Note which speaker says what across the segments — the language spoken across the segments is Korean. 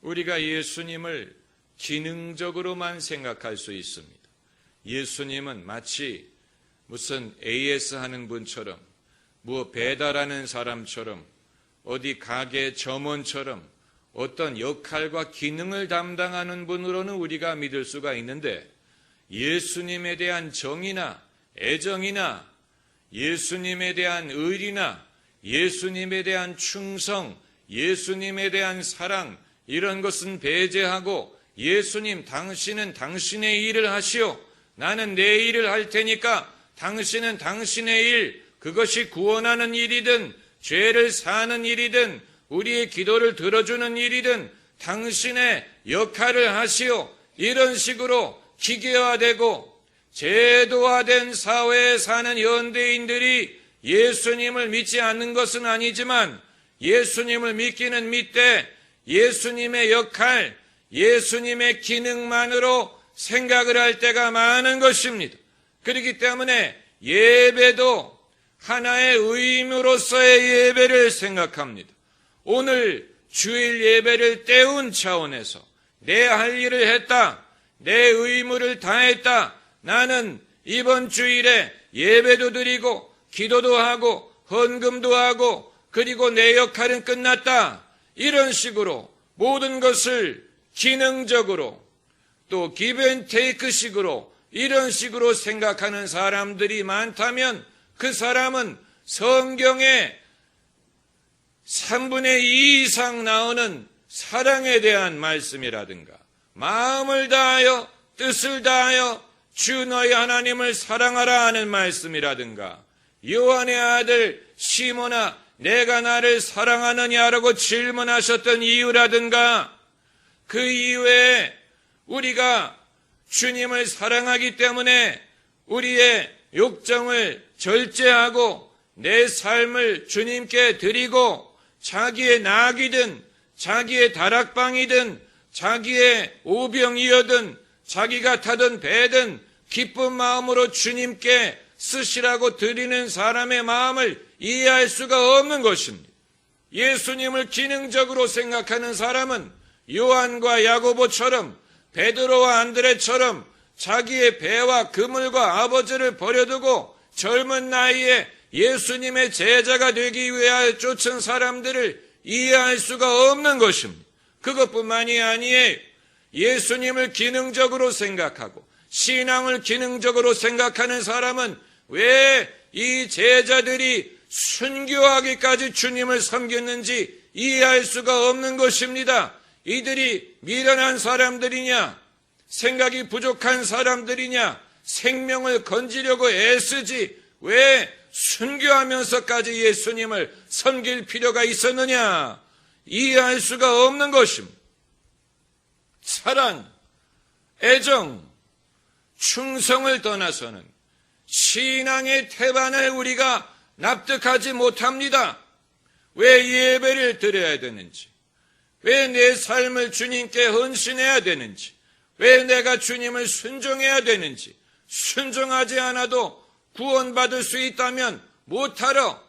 Speaker 1: 우리가 예수님을 기능적으로만 생각할 수 있습니다. 예수님은 마치 무슨 AS 하는 분처럼, 뭐 배달하는 사람처럼, 어디 가게 점원처럼 어떤 역할과 기능을 담당하는 분으로는 우리가 믿을 수가 있는데, 예수님에 대한 정이나 애정이나 예수님에 대한 의리나 예수님에 대한 충성, 예수님에 대한 사랑, 이런 것은 배제하고 예수님, 당신은 당신의 일을 하시오, 나는 내 일을 할 테니까 당신은 당신의 일, 그것이 구원하는 일이든 죄를 사는 일이든 우리의 기도를 들어주는 일이든 당신의 역할을 하시오, 이런 식으로 기계화되고 제도화된 사회에 사는 현대인들이 예수님을 믿지 않는 것은 아니지만 예수님을 믿기는 믿되 예수님의 역할, 예수님의 기능만으로 생각을 할 때가 많은 것입니다. 그렇기 때문에 예배도 하나의 의무로서의 예배를 생각합니다. 오늘 주일 예배를 때운 차원에서 내 할 일을 했다, 내 의무를 다했다, 나는 이번 주일에 예배도 드리고 기도도 하고 헌금도 하고 그리고 내 역할은 끝났다, 이런 식으로 모든 것을 기능적으로 또 기브앤테이크 식으로 이런 식으로 생각하는 사람들이 많다면 그 사람은 성경에 3분의 2 이상 나오는 사랑에 대한 말씀이라든가 마음을 다하여 뜻을 다하여 주 너희 하나님을 사랑하라 하는 말씀이라든가 요한의 아들 시몬아 내가 나를 사랑하느냐라고 질문하셨던 이유라든가 그 이외에 우리가 주님을 사랑하기 때문에 우리의 욕정을 절제하고 내 삶을 주님께 드리고 자기의 낙이든 자기의 다락방이든 자기의 오병이어든 자기가 타던 배든 기쁜 마음으로 주님께 쓰시라고 드리는 사람의 마음을 이해할 수가 없는 것입니다. 예수님을 기능적으로 생각하는 사람은 요한과 야고보처럼 베드로와 안드레처럼 자기의 배와 그물과 아버지를 버려두고 젊은 나이에 예수님의 제자가 되기 위하여 쫓은 사람들을 이해할 수가 없는 것입니다. 그것뿐만이 아니에요. 예수님을 기능적으로 생각하고 신앙을 기능적으로 생각하는 사람은 왜 이 제자들이 순교하기까지 주님을 섬겼는지 이해할 수가 없는 것입니다. 이들이 미련한 사람들이냐, 생각이 부족한 사람들이냐, 생명을 건지려고 애쓰지 왜 순교하면서까지 예수님을 섬길 필요가 있었느냐, 이해할 수가 없는 것입니다. 사랑, 애정, 충성을 떠나서는 신앙의 태반을 우리가 납득하지 못합니다. 왜 예배를 드려야 되는지, 왜 내 삶을 주님께 헌신해야 되는지, 왜 내가 주님을 순종해야 되는지, 순종하지 않아도 구원받을 수 있다면 못하러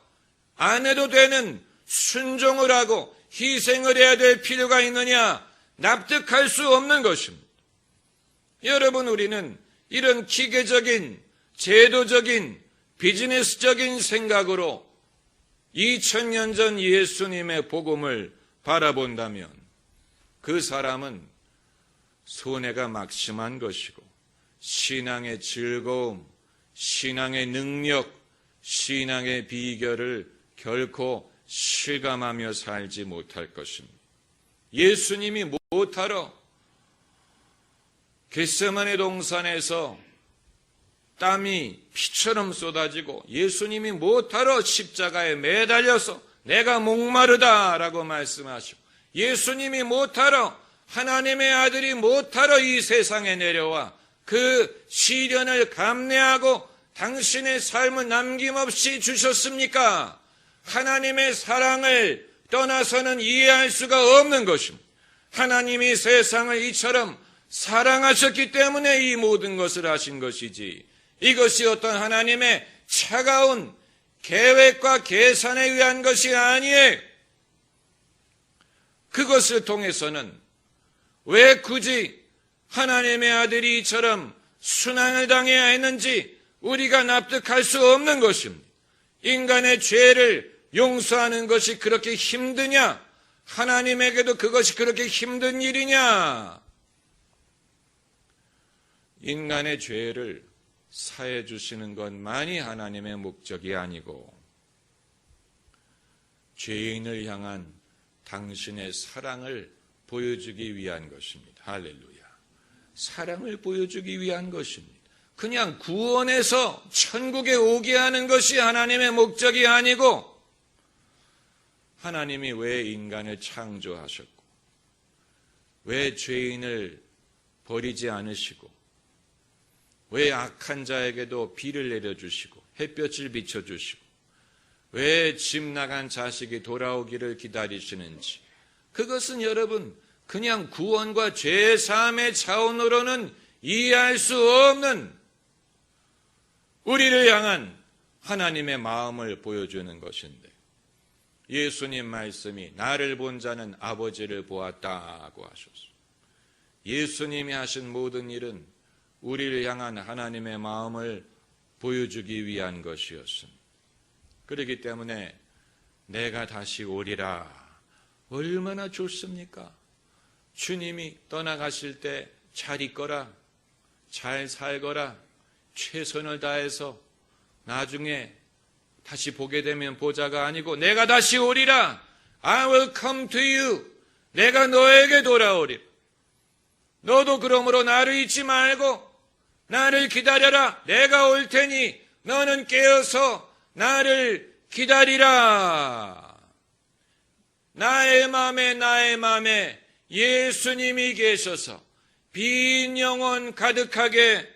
Speaker 1: 안 해도 되는 순종을 하고 희생을 해야 될 필요가 있느냐, 납득할 수 없는 것입니다. 여러분, 우리는 이런 기계적인 제도적인 비즈니스적인 생각으로 2000년 전 예수님의 복음을 바라본다면 그 사람은 손해가 막심한 것이고 신앙의 즐거움, 신앙의 능력, 신앙의 비결을 결코 실감하며 살지 못할 것입니다. 예수님이 못하러 겟세마네 동산에서 땀이 피처럼 쏟아지고 예수님이 못하러 십자가에 매달려서 내가 목마르다라고 말씀하시고 예수님이 못하러 하나님의 아들이 못하러 이 세상에 내려와 그 시련을 감내하고 당신의 삶을 남김없이 주셨습니까? 하나님의 사랑을 떠나서는 이해할 수가 없는 것입니다. 하나님이 세상을 이처럼 사랑하셨기 때문에 이 모든 것을 하신 것이지 이것이 어떤 하나님의 차가운 계획과 계산에 의한 것이 아니에요. 그것을 통해서는 왜 굳이 하나님의 아들이 이처럼 순환을 당해야 했는지 우리가 납득할 수 없는 것입니다. 인간의 죄를 용서하는 것이 그렇게 힘드냐? 하나님에게도 그것이 그렇게 힘든 일이냐? 인간의 죄를 사해 주시는 것만이 하나님의 목적이 아니고 죄인을 향한 당신의 사랑을 보여주기 위한 것입니다. 할렐루야. 사랑을 보여주기 위한 것입니다. 그냥 구원해서 천국에 오게 하는 것이 하나님의 목적이 아니고 하나님이 왜 인간을 창조하셨고 왜 죄인을 버리지 않으시고 왜 악한 자에게도 비를 내려주시고 햇볕을 비춰주시고 왜 집 나간 자식이 돌아오기를 기다리시는지 그것은 여러분 그냥 구원과 죄사함의 차원으로는 이해할 수 없는 우리를 향한 하나님의 마음을 보여주는 것인데 예수님 말씀이 나를 본 자는 아버지를 보았다고 하셨어요. 예수님이 하신 모든 일은 우리를 향한 하나님의 마음을 보여주기 위한 것이었습니다. 그렇기 때문에 내가 다시 오리라. 얼마나 좋습니까? 주님이 떠나가실 때 잘 있거라, 잘 살거라, 최선을 다해서 나중에 다시 보게 되면 보자가 아니고 내가 다시 오리라. I will come to you. 내가 너에게 돌아오리라. 너도 그러므로 나를 잊지 말고 나를 기다려라. 내가 올 테니 너는 깨어서 나를 기다리라. 나의 마음에 예수님이 계셔서 빈 영혼 가득하게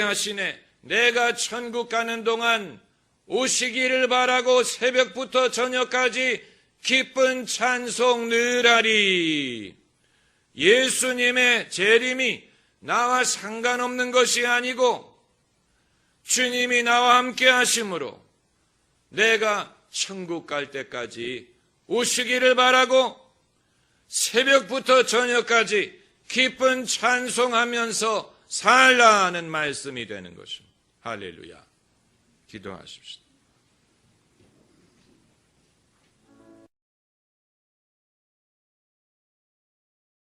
Speaker 1: 하시네. 내가 천국 가는 동안 오시기를 바라고 새벽부터 저녁까지 기쁜 찬송 늘 하리. 예수님의 재림이 나와 상관없는 것이 아니고 주님이 나와 함께 하심으로 내가 천국 갈 때까지 오시기를 바라고 새벽부터 저녁까지 기쁜 찬송하면서 살라는 말씀이 되는 것입니다. 할렐루야. 기도하십시다.